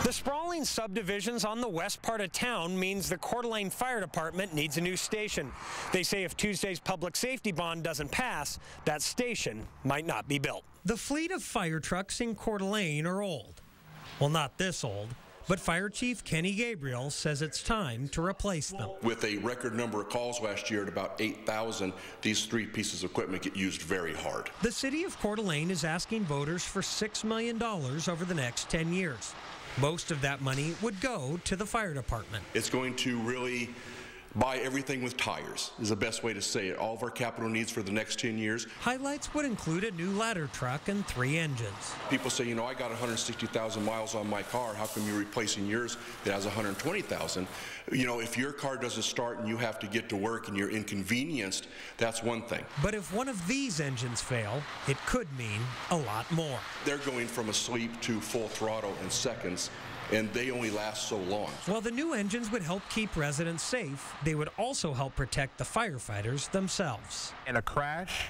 The sprawling subdivisions on the west part of town means the Coeur d'Alene Fire Department needs a new station. They say if Tuesday's public safety bond doesn't pass, that station might not be built. The fleet of fire trucks in Coeur d'Alene are old. Well, not this old, but Fire Chief Kenny Gabriel says it's time to replace them. With a record number of calls last year at about 8,000, these three pieces of equipment get used very hard. The city of Coeur d'Alene is asking voters for $6 million over the next 10 years. Most of that money would go to the fire department. It's going to really buy everything with tires, is the best way to say it. All of our capital needs for the next 10 years. Highlights would include a new ladder truck and 3 engines. People say, you know, I got 160,000 miles on my car. How come you're replacing yours that has 120,000? You know, if your car doesn't start and you have to get to work and you're inconvenienced, that's one thing. But if one of these engines fail, it could mean a lot more. They're going from asleep to full throttle in seconds, and they only last so long. While the new engines would help keep residents safe, they would also help protect the firefighters themselves. In a crash,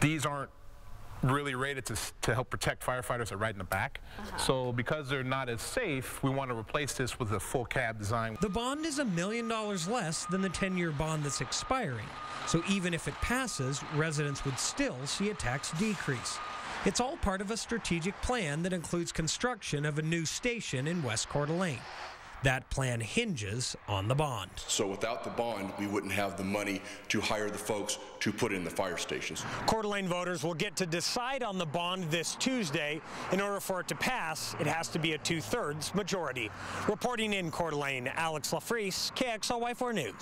these aren't really rated to help protect firefighters that are right in the back. So because they're not as safe, we want to replace this with a full cab design. The bond is $1 million less than the 10-year bond that's expiring. So even if it passes, residents would still see a tax decrease. It's all part of a strategic plan that includes construction of a new station in West Coeur d'Alene. That plan hinges on the bond. So without the bond, we wouldn't have the money to hire the folks to put in the fire stations. Coeur d'Alene voters will get to decide on the bond this Tuesday. In order for it to pass, it has to be a 2/3 majority. Reporting in Coeur d'Alene, Alex LeFriec, KXLY4 News.